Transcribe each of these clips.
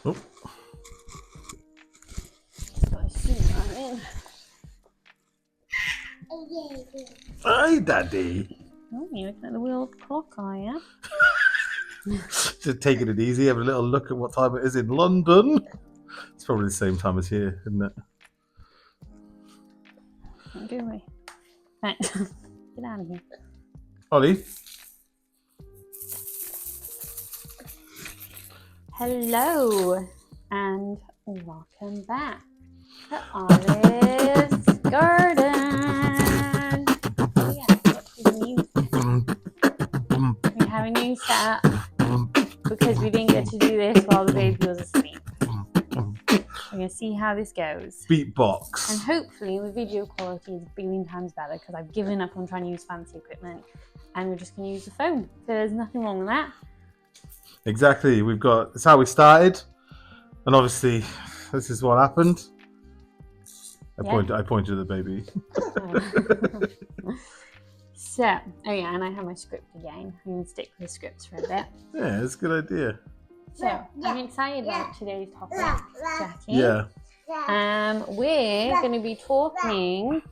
Oh. Hi, Daddy. Oh, you're looking at the world clock, are you? Just taking it easy, having a little look at what time it is in London. It's probably the same time as here, isn't it? Don't do me. Right. Get out of here. Ollie. Hello and welcome back to Olive's Garden. Oh yeah, what's his music? We have a new setup because we didn't get to do this while the baby was asleep. We're going to see how this goes. Beatbox. And hopefully the video quality is a billion times better because I've given up on trying to use fancy equipment and we're just going to use the phone. So there's nothing wrong with that. Exactly. It's how we started. And obviously, this is what happened. I pointed at the baby. So, oh yeah, and I have my script again. I'm going to stick with the scripts for a bit. Yeah, it's a good idea. So, I'm excited about today's topic, Jackie. Yeah. We're going to be talking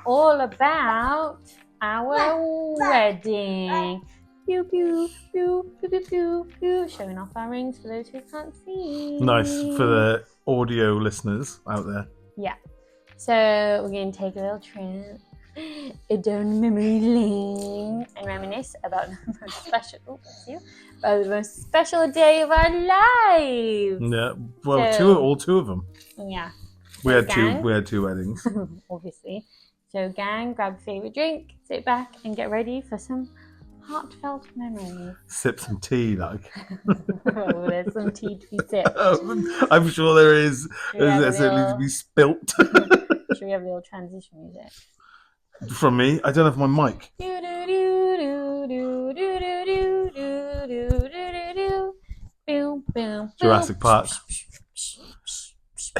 all about our wedding. Pew, pew, pew, pew, pew, pew, pew. Showing off our rings for those who can't see. Nice for the audio listeners out there. Yeah. So, we're going to take a little trip down memory lane and reminisce about the most special day of our lives. Yeah, well, all two of them. Yeah, we had two weddings. Obviously. So, gang, grab a favorite drink, sit back, and get ready for some heartfelt memories. Sip some tea, like. Oh, there's some tea to be sipped. I'm sure there is. There's certainly to be spilt. Should we have a little transition music? From me? I don't have my mic. Jurassic Park.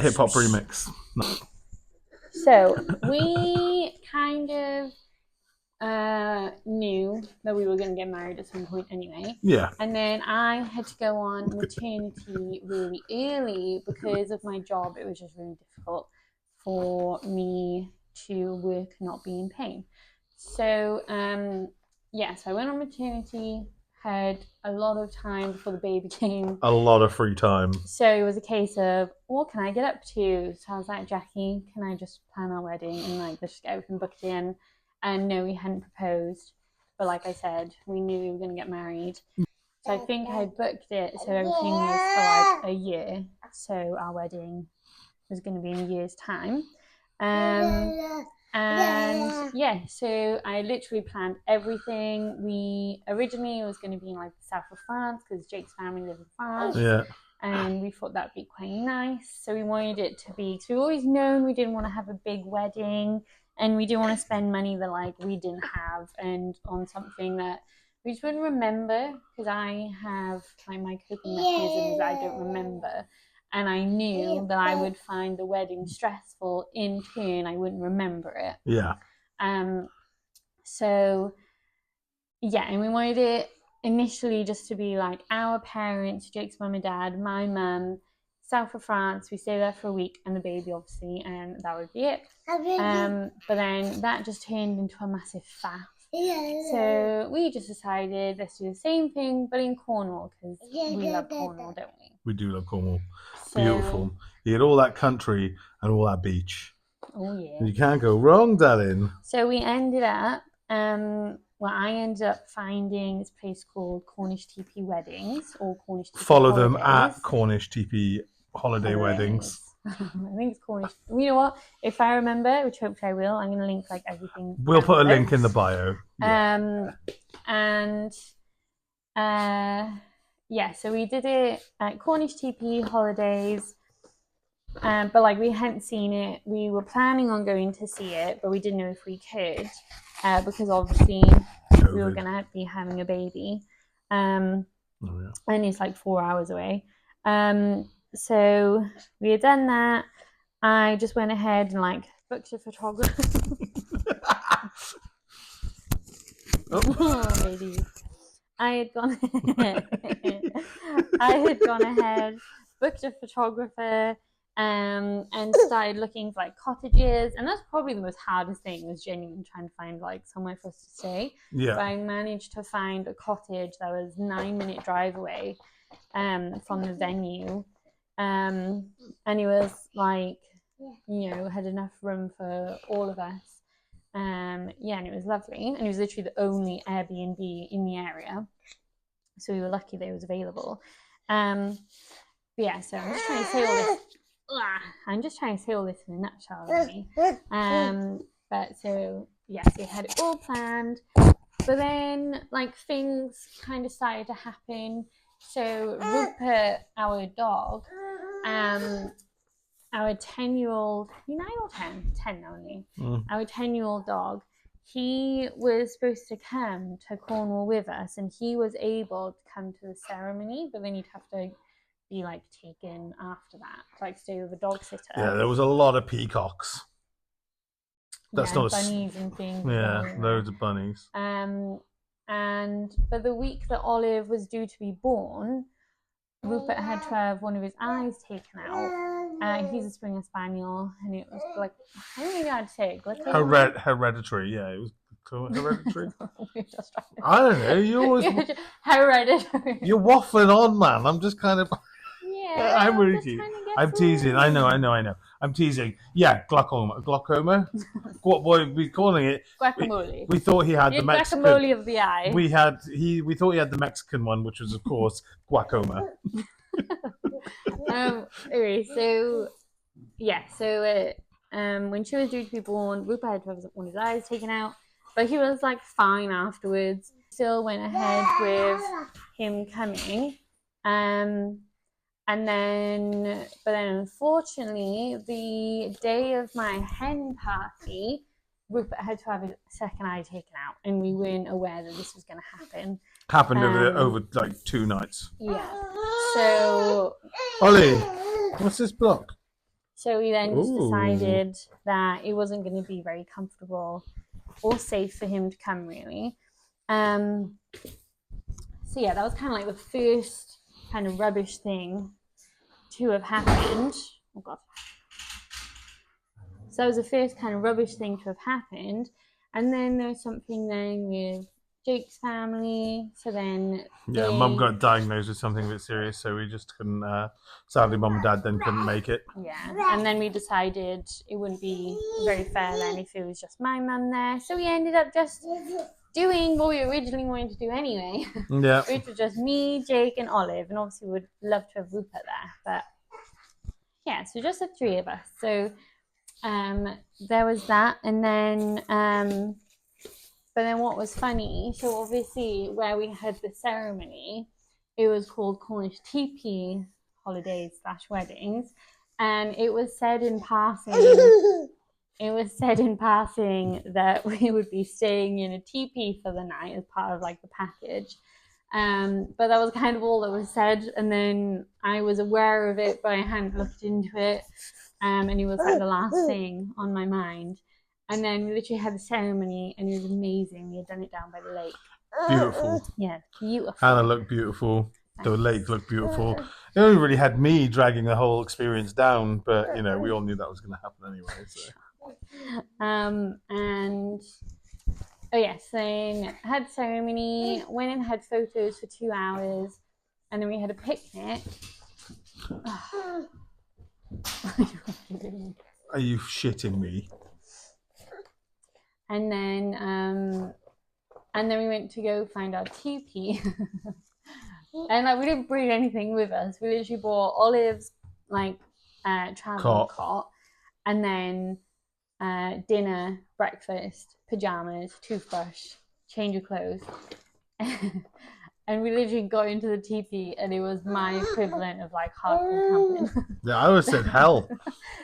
Hip-hop remix. So, we kind of knew that we were going to get married at some point anyway. Yeah. And then I had to go on maternity really early because of my job. It was just really difficult for me to work and not be in pain. So, so I went on maternity, had a lot of time before the baby came. A lot of free time. So it was a case of, what can I get up to? So I was like, Jackie, can I just plan our wedding and like just get everything booked in? And no, we hadn't proposed. But like I said, we knew we were going to get married. So I think I booked it so everything was for like a year. So our wedding was going to be in a year's time. And yeah, so I literally planned everything. We originally it was going to be in like the south of France because Jake's family live in France. Yeah. And we thought that'd be quite nice. So we wanted it to be, so we've always known we didn't want to have a big wedding and we didn't want to spend money that like we didn't have and on something that we just wouldn't remember because I have like my coping mechanisms that I don't remember. And I knew that I would find the wedding stressful. In turn, I wouldn't remember it. Yeah. So, yeah, and we wanted it initially just to be like our parents, Jake's mum and dad, my mum, south of France. We stay there for a week and the baby, obviously, and that would be it. But then that just turned into a massive faff. So we just decided let's do the same thing but in Cornwall because we love Cornwall, don't we? We do love Cornwall. Beautiful. You get all that country and all that beach. Oh yeah. And you can't go wrong, darling. So we ended up I ended up finding this place called Cornish TP Weddings or Cornish TP Follow Holidays. them at Cornish TP Holiday Weddings. I think it's Cornish. You know what? If I remember, which hopefully I will, I'm going to link like everything. We'll put a link in the bio. Yeah. So we did it at Cornish TP Holidays. But like we hadn't seen it. We were planning on going to see it, but we didn't know if we could because obviously COVID. We were going to be having a baby. And it's like 4 hours away. So we had done that. I just went ahead and like booked a photographer. Oh, ladies. I had gone ahead booked a photographer, and started looking for like cottages. And that's probably the most hardest thing, was genuinely trying to find like somewhere for us to stay. Yeah. But I managed to find a cottage that was 9-minute drive away from the venue. And it was like, had enough room for all of us. And it was lovely. And it was literally the only Airbnb in the area. So we were lucky that it was available. So I'm just trying to say all this. I'm just trying to say all this in a nutshell, really. But so, yes, we had it all planned. But then, like, things kind of started to happen. So Rupert, our dog, our 10-year-old, 9 or 10? 10 only. Our 10-year-old dog, he was supposed to come to Cornwall with us, and he was able to come to the ceremony, but then he'd have to be like taken after that, like stay with a dog sitter. Yeah, there was a lot of peacocks. That's not bunnies and things. Yeah, loads of bunnies. But the week that Olive was due to be born, Rupert had to have one of his eyes taken out. He's a Springer Spaniel, and it was like, I don't know how to say it. Hereditary, yeah, it was hereditary. I don't know. You always hereditary. You're waffling on, man. I'm just kind of. Yeah, I'm really teasing. I'm teasing. I know. I'm teasing. Yeah, glaucoma. What boy we calling it? Guacamole. We thought he had the Mexican guacamole of the eye. We thought he had the Mexican one, which was of course glaucoma. Anyway, so when she was due to be born, Rupert had to have one of his eyes taken out, but he was like fine afterwards. Still went ahead with him coming, but then unfortunately, the day of my hen party, Rupert had to have his second eye taken out, and we weren't aware that this was going to happen. Happened over like 2 nights. Yeah. So, Ollie, what's this block? So we then just decided that it wasn't going to be very comfortable or safe for him to come, really. So yeah, that was kind of like the first kind of rubbish thing to have happened. Oh God. So that was the first kind of rubbish thing to have happened. And then there was something then with Jake's family. So then Mum got diagnosed with something a bit serious, so we just couldn't. Sadly, Mum and Dad then couldn't make it. Yeah, and then we decided it wouldn't be very fair then if it was just my mum there. So we ended up just doing what we originally wanted to do anyway. Yeah, which was just me, Jake, and Olive, and obviously we'd love to have Rupert there, but yeah, so just the 3 of us. So there was that, and then. But then what was funny, so obviously where we had the ceremony, it was called Cornish Teepee Holidays / Weddings. And it was said in passing, that we would be staying in a teepee for the night as part of like the package. But that was kind of all that was said. And then I was aware of it, but I hadn't looked into it. And it was like the last thing on my mind. And then we literally had the ceremony, and it was amazing. We had done it down by the lake. Beautiful. Yeah, beautiful. Hannah looked beautiful. The lake looked beautiful. It only really had me dragging the whole experience down, but we all knew that was going to happen anyway. So. So had ceremony, went and had photos for 2 hours, and then we had a picnic. Are you shitting me? And then we went to go find our teepee. And we didn't bring anything with us. We literally bought Olive's travel cot, and then dinner, breakfast, pajamas, toothbrush, change of clothes. And we literally got into the teepee, and it was my equivalent of like hardcore camping. Yeah, I would have said hell.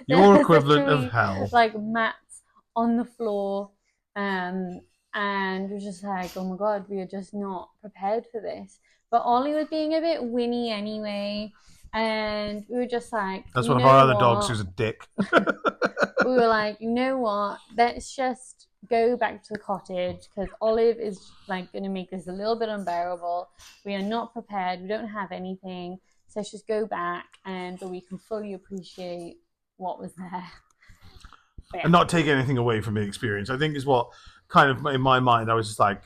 Your equivalent of hell. Like mats on the floor. And it was just like, oh my God, we are just not prepared for this. But Ollie was being a bit whinny anyway, and we were just like, that's one of our other dogs who's a dick. We were like, you know what? Let's just go back to the cottage, because Olive is like going to make this a little bit unbearable. We are not prepared. We don't have anything. So let's just go back but we can fully appreciate what was there. And not take anything away from the experience. I think is what kind of in my mind I was just like,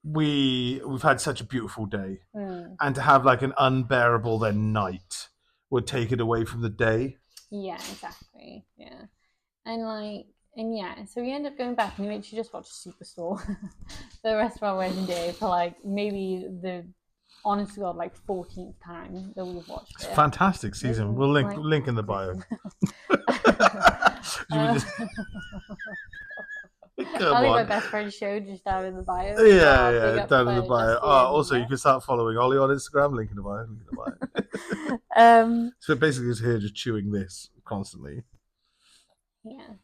we've had such a beautiful day, and to have like an unbearable then night would take it away from the day. Yeah, exactly. Yeah, and so we end up going back and we actually just watched Superstore for the rest of our wedding day for like maybe the honest to God, like 14th time that we've watched it. Fantastic season. We'll link in the bio. I think my best friend showed just down in the bio. Yeah, down in the bio. Also, you can start following Ollie on Instagram. Link in the bio. So basically, it's here just chewing this constantly. Yeah,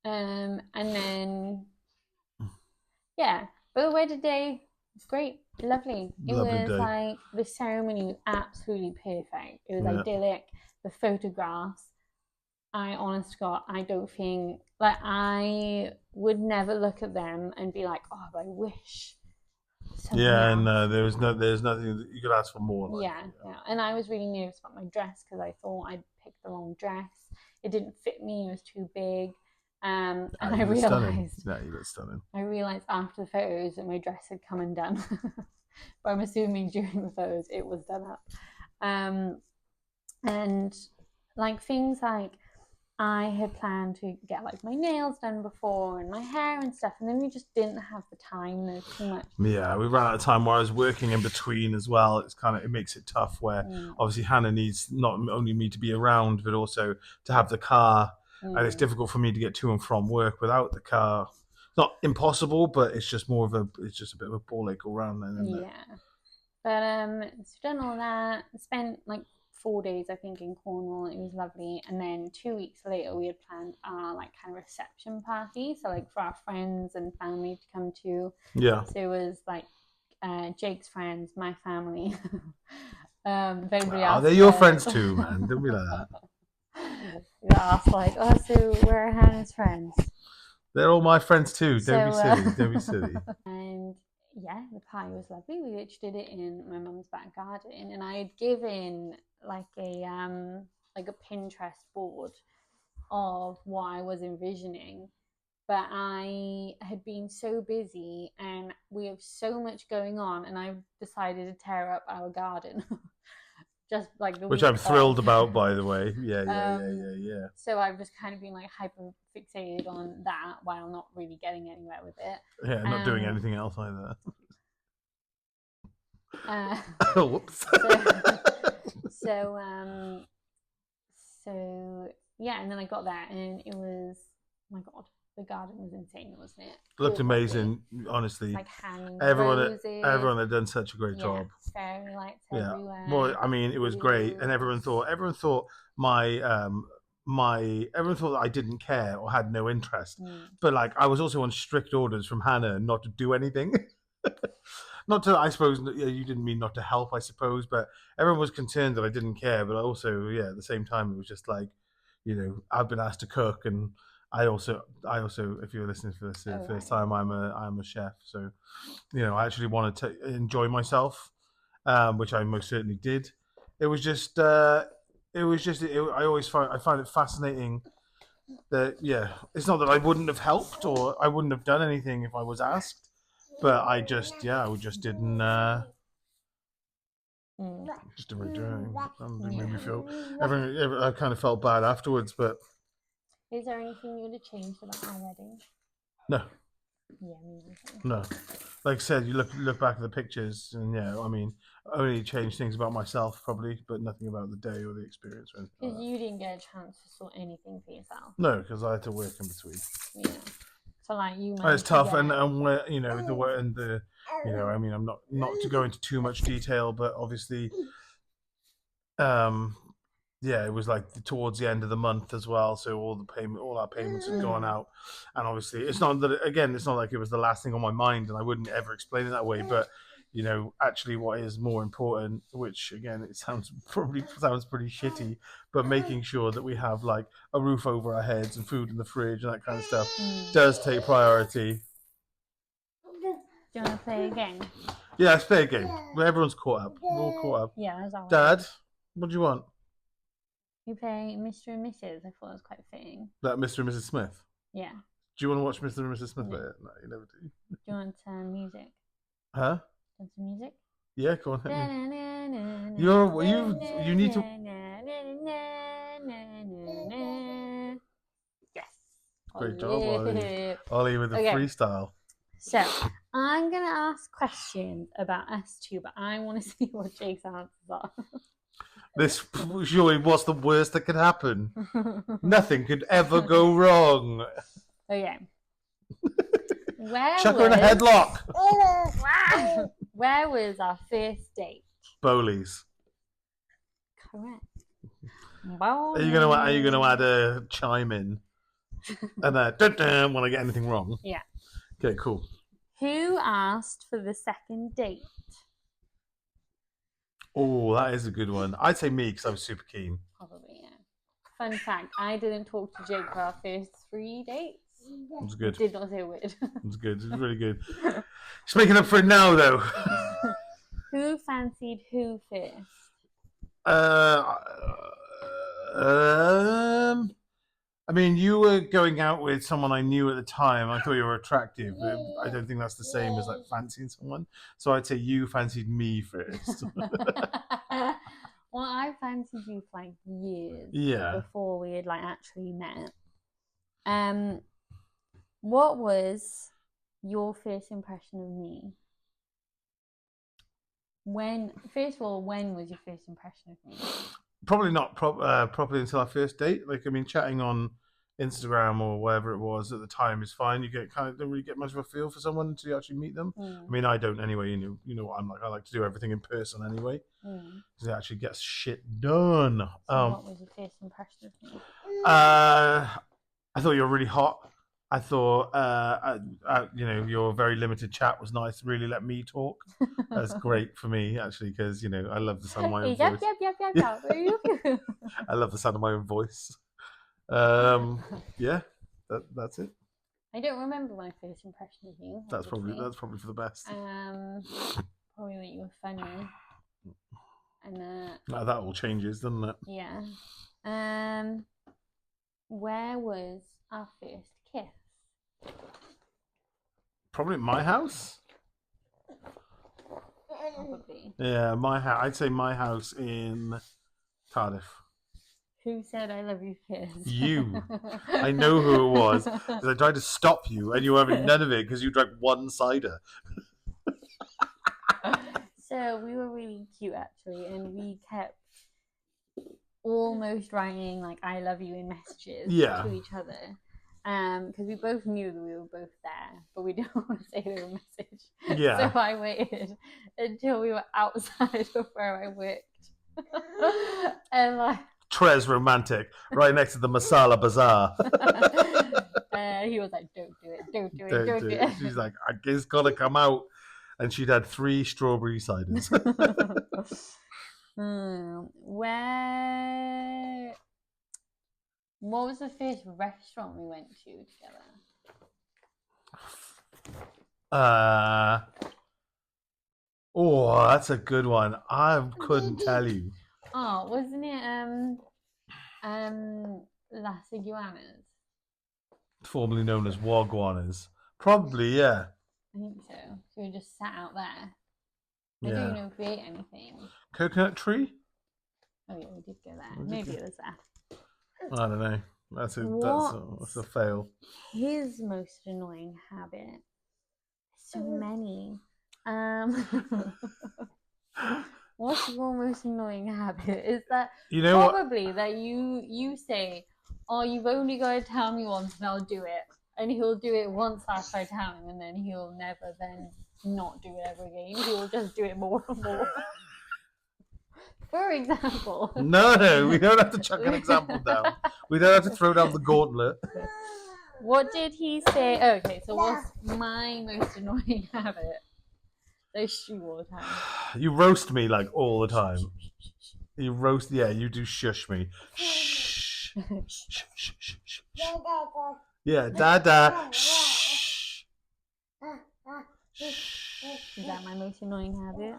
and then but the wedding day was great, lovely. It was day. like the ceremony was absolutely perfect. It was idyllic. The photographs. I honest to God, I don't think I would never look at them and be like, oh, I wish. And there's nothing that you could ask for more. And I was really nervous about my dress because I thought I'd picked the wrong dress. It didn't fit me. It was too big. And I realized, you look stunning. I realized after the photos that my dress had come undone. But I'm assuming during the photos it was done up. And like things like, I had planned to get like my nails done before and my hair and stuff, and then we just didn't have the time. There's too much. Yeah, we ran out of time while I was working in between as well. It makes it tough where obviously Hannah needs not only me to be around, but also to have the car. And it's difficult for me to get to and from work without the car. It's not impossible, but it's just it's a bit of a ball ache all round then, isn't it? But so done all that. Spent like 4 days, I think, in Cornwall. It was lovely. And then 2 weeks later, we had planned our like kind of reception party. So like for our friends and family to come to. Yeah. So it was like Jake's friends, my family. Everybody else. They're your friends too, man. Don't be like that. So we're Hannah's friends. They're all my friends too. Don't be silly. And the party was lovely. We literally did it in my mum's back garden, and I had given like a Pinterest board of what I was envisioning, but I had been so busy and we have so much going on, and I've decided to tear up our garden. Just like which I'm thrilled about, by the way. Yeah. So I've just kind of been like hyper fixated on that while not really getting anywhere with it. Yeah, not doing anything else either. Whoops. And then I got there, and it was, oh my God, the garden was insane, wasn't it? It looked amazing, honestly. Like hanging everyone had done such a great job. Fairy lights everywhere. Well, I mean, it was great, and everyone thought everyone thought that I didn't care or had no interest. But like, I was also on strict orders from Hannah not to do anything. Not to, I suppose, you didn't mean not to help, I suppose, but everyone was concerned that I didn't care. But also, at the same time, it was just like, I've been asked to cook, and I also, if you're listening for this the first time, I'm a chef, so I actually wanted to enjoy myself, which I most certainly did. I find it fascinating that it's not that I wouldn't have helped or I wouldn't have done anything if I was asked. But I just didn't. Just didn't do anything. It made me feel. I kind of felt bad afterwards. But is there anything you would have changed about my wedding? No. Yeah, me neither. No. Like I said, you look back at the pictures, and I mean, only changed things about myself probably, but nothing about the day or the experience. Because you didn't get a chance to sort anything for yourself. No, because I had to work in between. Yeah. So like you. It's tough, and I mean, I'm not to go into too much detail, but obviously, it was like towards the end of the month as well, so all our payments had gone out, and obviously, it's not like it was the last thing on my mind, and I wouldn't ever explain it that way, but. Actually what is more important, which again, it sounds pretty shitty, but making sure that we have like a roof over our heads and food in the fridge and that kind of stuff does take priority. Do you want to play a game? Yeah, let's play a game. Everyone's caught up. We're all caught up. Yeah, that's all right. Dad, What do you want? We play Mr. and Mrs. I thought it was quite fitting. That Mr. and Mrs. Smith. Yeah. Do you want to watch Mr. and Mrs. Smith No. later? No, you never do. Do you want some music? Huh? Want some music? Yeah, go on. Hit me. You need to. Yes. Great job, Ollie. Ollie with the freestyle. So I'm gonna ask questions about us two, but I want to see what Jake's answers are. This surely what's the worst that could happen? Nothing could ever go wrong. Okay. Chuck her in a headlock. Where was our first date? Bowley's. Correct. Are you gonna add a chime in? And dun, when I get anything wrong. Yeah. Okay, cool. Who asked for the second date? Oh, that is a good one. I'd say me because I was super keen. Probably, yeah. Fun fact, I didn't talk to Jake for our first 3 dates. It's good. Did not say a word. It's good. It's really good. Just making up for it now, though. Who fancied who first? I mean, you were going out with someone I knew at the time. I thought you were attractive, but I don't think that's the same as like fancying someone. So I'd say you fancied me first. Well, I fancied you for like years. Yeah. Before we had like actually met. What was your first impression of me? First of all, when was your first impression of me? Probably not properly until our first date. Like, I mean, chatting on Instagram or whatever it was at the time is fine. You don't really get much of a feel for someone until you actually meet them. I mean, I don't anyway. You know what I'm like. I like to do everything in person anyway, because it actually gets shit done. So what was your first impression of me? I thought you were really hot. I thought, your very limited chat was nice. Really let me talk. That's great for me, actually, because, I love the sound of my own voice. Yep. I love the sound of my own voice. Yeah, that's it. I don't remember my first impression of you. That's probably for the best. Probably that you were funny. And that all changes, doesn't it? Yeah. Where was our first kiss? Probably at my house. Probably. Yeah, my house. I'd say my house in Cardiff. Who said I love you first? You. I know who it was because I tried to stop you, and you were having none of it because you drank one cider. So we were really cute actually, and we kept almost writing like "I love you" in messages to each other. Because we both knew that we were both there, but we didn't want to say the message. Yeah. So I waited until we were outside of where I worked, and like. Tres romantic, right next to the Masala Bazaar. He was like, "Don't do it, don't do it." She's like, "It's gotta come out," and she'd had 3 strawberry ciders. What was the first restaurant we went to together? Oh, that's a good one. I couldn't tell you. Oh, wasn't it Las Iguanas? Formerly known as Wagwanas. Probably, yeah. I think so. So we just sat out there. I don't know if we ate anything. Coconut Tree? Oh yeah, we did go there. Maybe it was there. I don't know. That's a fail. His most annoying habit. So many. What's your most annoying habit? Is that probably that you say, "Oh, you've only got to tell me once and I'll do it," and he'll do it once after I tell him, and then he'll never then not do it ever again. He'll just do it more and more. For example. No, we don't have to chuck an example down. We don't have to throw down the gauntlet. What did he say? Okay, so what's my most annoying habit? They shoot all the time. You roast me like all the time. You roast, you do shush me. Shh. Shh, shh, shh, shh. Yeah, dada. Shh. Is that my most annoying habit?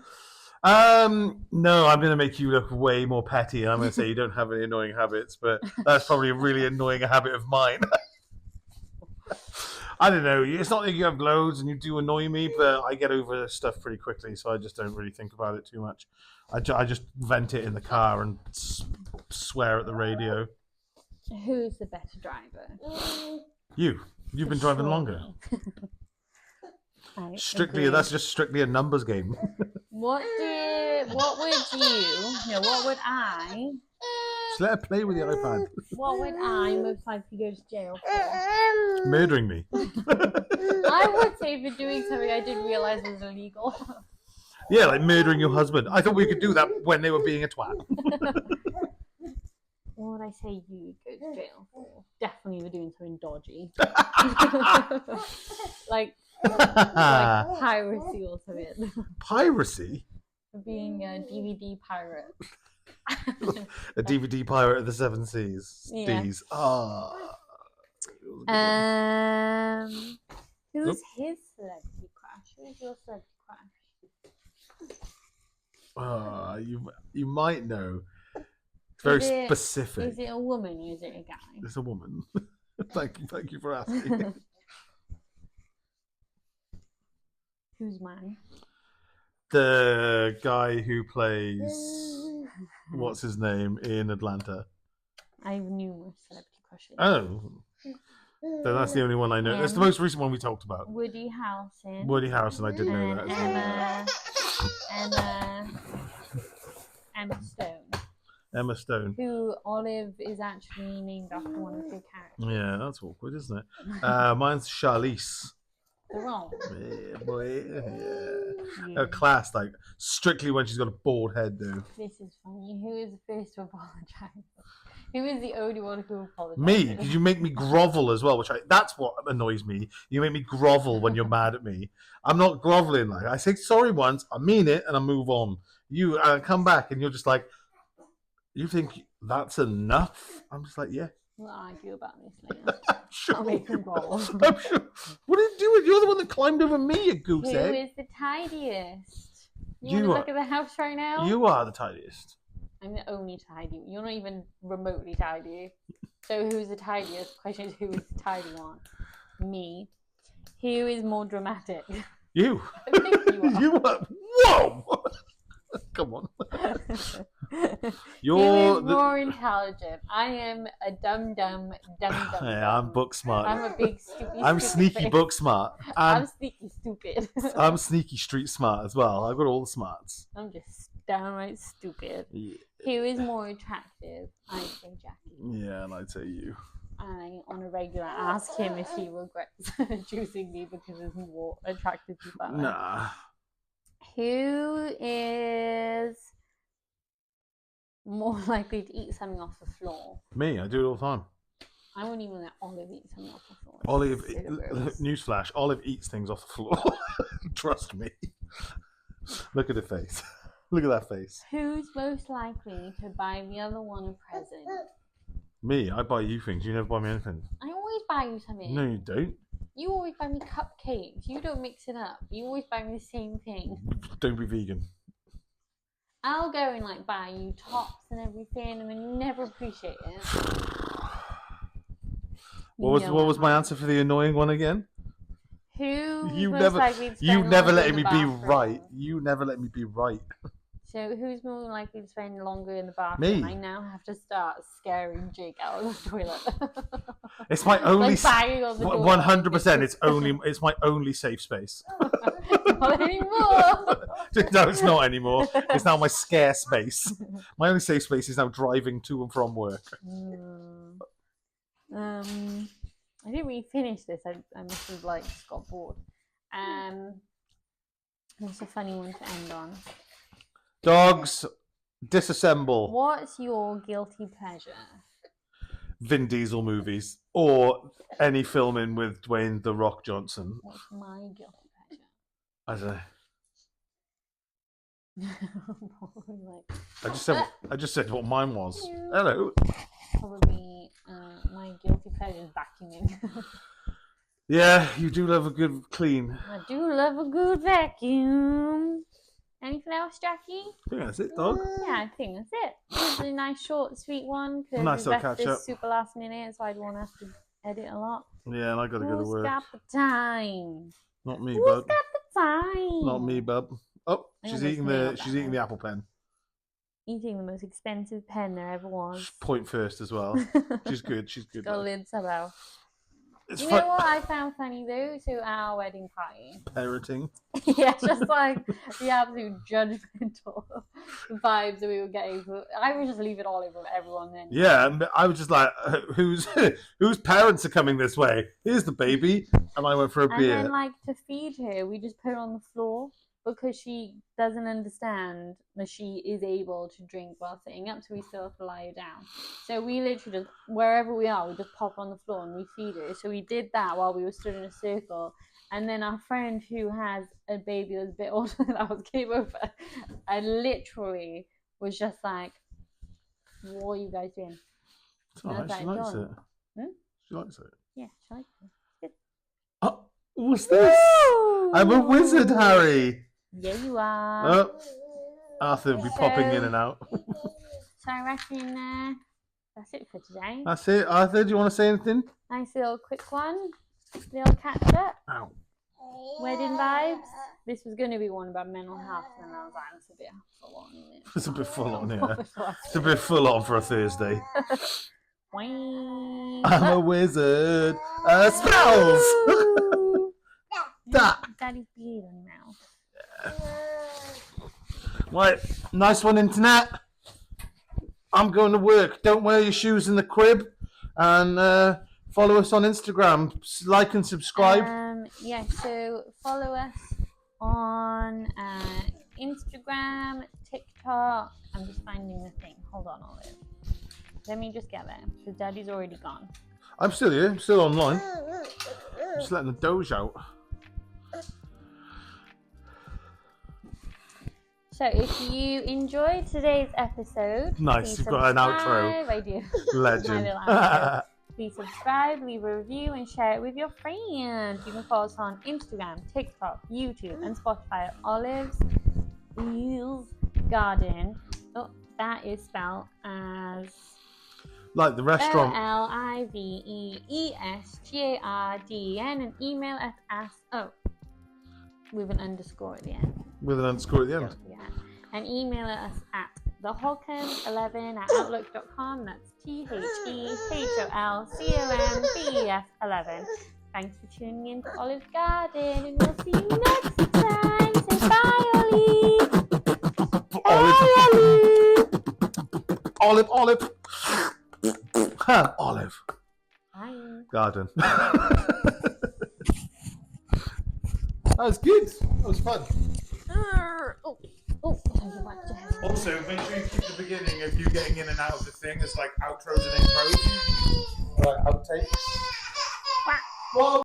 No, I'm going to make you look way more petty. I'm going to say you don't have any annoying habits, but that's probably a really annoying habit of mine. I don't know. It's not that you have loads and you do annoy me, but I get over stuff pretty quickly, so I just don't really think about it too much. I just vent it in the car and swear at the radio. Who's the better driver? You've been driving longer. Strictly, agree. that's just strictly a numbers game. What would I? Just let her play with the iPad. What would I most likely go to jail for? Murdering me. I would say for doing something I didn't realise was illegal. Yeah, like murdering your husband. I thought we could do that when they were being a twat. What would I say you would go to jail for? Definitely for doing something dodgy. like piracy or something. Piracy? For being a DVD pirate. A DVD pirate of the Seven Seas. Yeah. D's. Ah. Who's his celebrity crush? Who's your celebrity crush? You might know. It's very specific. Is it a woman or is it a guy? It's a woman. Thank you for asking. Who's mine? The guy who plays what's his name in Atlanta. I have numerous celebrity crushes. Oh. So that's the only one I know. That's the most recent one we talked about. Woody Harrelson. Woody Harrelson, I did know that as well. Emma Stone. Emma Stone. Who Olive is actually named after one of her characters. Yeah, that's awkward, isn't it? Mine's Charlize. The wrong. Yeah, boy. Yeah. Her class, like, strictly when she's got a bald head, though. This is funny. Who is the first to apologize? Who is the only one who apologized? Me, because you make me grovel as well, that's what annoys me. You make me grovel when you're mad at me. I'm not groveling. Like, I say sorry once, I mean it, and I move on. You come back and you're just like, you think that's enough? I'm just like, yeah. We'll argue about this later. Sure. I'll make him grovel. I'm sure. What are you doing? You're the one that climbed over me, you goose egg. Who is the tidiest? You want to look at the house right now? You are the tidiest. I'm the only tidy. You're not even remotely tidy. So who's the tidiest? Question is, who is the tidy one? Me. Who is more dramatic? You. I think you are. You are. Whoa! Come on. You're more intelligent. I am a dumb. Yeah, I'm book smart. I'm a big stupid. I'm sneaky thing. book smart. I'm sneaky stupid. I'm sneaky street smart as well. I've got all the smarts. I'm just downright stupid. Yeah. Who is more attractive? I'd say Jackie. Yeah, and I'd say you. I, on a regular, ask him if he regrets choosing me because he's more attractive to that. Nah. Who is more likely to eat something off the floor? Me, I do it all the time. I wouldn't even let Olive eat something off the floor. Olive, newsflash, Olive eats things off the floor. Trust me. Look at her face. Look at that face. Who's most likely to buy the other one a present? Me, I buy you things. You never buy me anything. I always buy you something. No, you don't. You always buy me cupcakes. You don't mix it up. You always buy me the same thing. Don't be vegan. I'll go and like buy you tops and everything, and then you never appreciate it. What was my answer for the annoying one again? Who you most never likely to spend you never longer let in me the be bathroom? right. You never let me be right. So who's more likely to spend longer in the bathroom? Me. I now have to start scaring Jake out of the toilet. It's my only like banging on the door. 100%. It's my only safe space. Not anymore. No, it's not anymore. It's now my scare space. My only safe space is now driving to and from work. I didn't really finish this. I must have like just got bored. What's a funny one to end on? Dogs, disassemble. What's your guilty pleasure? Vin Diesel movies or any filming with Dwayne "The Rock" Johnson. What's my guilty pleasure? I don't know. I just said what mine was. Hello. Probably my guilty pleasure is vacuuming. Yeah, you do love a good clean. I do love a good vacuum. Anything else, Jackie? I think that's it, dog. Yeah, I think that's it. This is a nice, short, sweet one because Nice we little left catch this up. super last minute, so I don't want to have to edit a lot. Yeah, and I gotta go to Who's work. got the time? Not me, Who's bub. got the time? Not me, bub. Oh, I she's almost eating nailed that she's eating one. the Apple Pen. Eating the most expensive pen there ever was. Point first as well. She's good. She's good. Got lids somehow. It's You fun. know what I found funny though? So our wedding party. Parroting. Yeah, just like the absolute judgmental vibes that we were getting. I would just leave it all over everyone then. Yeah, and I was just like, whose parents are coming this way? Here's the baby, and I went for a beer. And then, like, to feed her, we just put her on the floor because she doesn't understand that she is able to drink while sitting up, so we still have to lie her down. So we literally just, wherever we are, we just pop on the floor and we feed her. So we did that while we were stood in a circle. And then our friend who has a baby that's a bit older than ours came over and literally was just like, what are you guys doing? It's all right, she likes it. She likes it. Yeah, she likes it. Oh, what's this? Woo! I'm a wizard, Harry. Yeah, you are. Oh, Arthur will be popping in and out. So I reckon that's it for today. That's it. Arthur, do you want to say anything? Nice little quick one. Little catch up. Ow. Wedding vibes. This was going to be one about mental health, and I was like, that's a bit full on, isn't it? It's a bit full on, yeah. It's a bit full on for a Thursday. I'm a wizard. Spells! That. Daddy's beard on your mouth. Right, nice one, internet. I'm going to work. Don't wear your shoes in the crib. And follow us on Instagram. Like and subscribe. Yeah, so follow us on Instagram, TikTok. I'm just finding the thing. Hold on, Olive. Let me just get there, because Daddy's already gone. I'm still here. I'm still online. I'm just letting the doge out. So if you enjoyed today's episode, nice, you've got an outro. I do. Legend. Please subscribe, leave a review, and share it with your friends. You can follow us on Instagram, TikTok, YouTube, and Spotify at Olive's Garden. Oh, that is spelled as like the restaurant. Liveesgarden, and email us with an underscore at the end. With an underscore at the end. Yeah. And email us at theholcomb11@outlook.com. That's THEHOLCOMBEF11. Thanks for tuning in to Olive's Garden, and we'll see you next time. Say bye, Olive. Olive. Olive. Bye. Garden. That was good. That was fun. Also, make sure you keep the beginning of you getting in and out of the thing as like outros and intros. Like outtakes.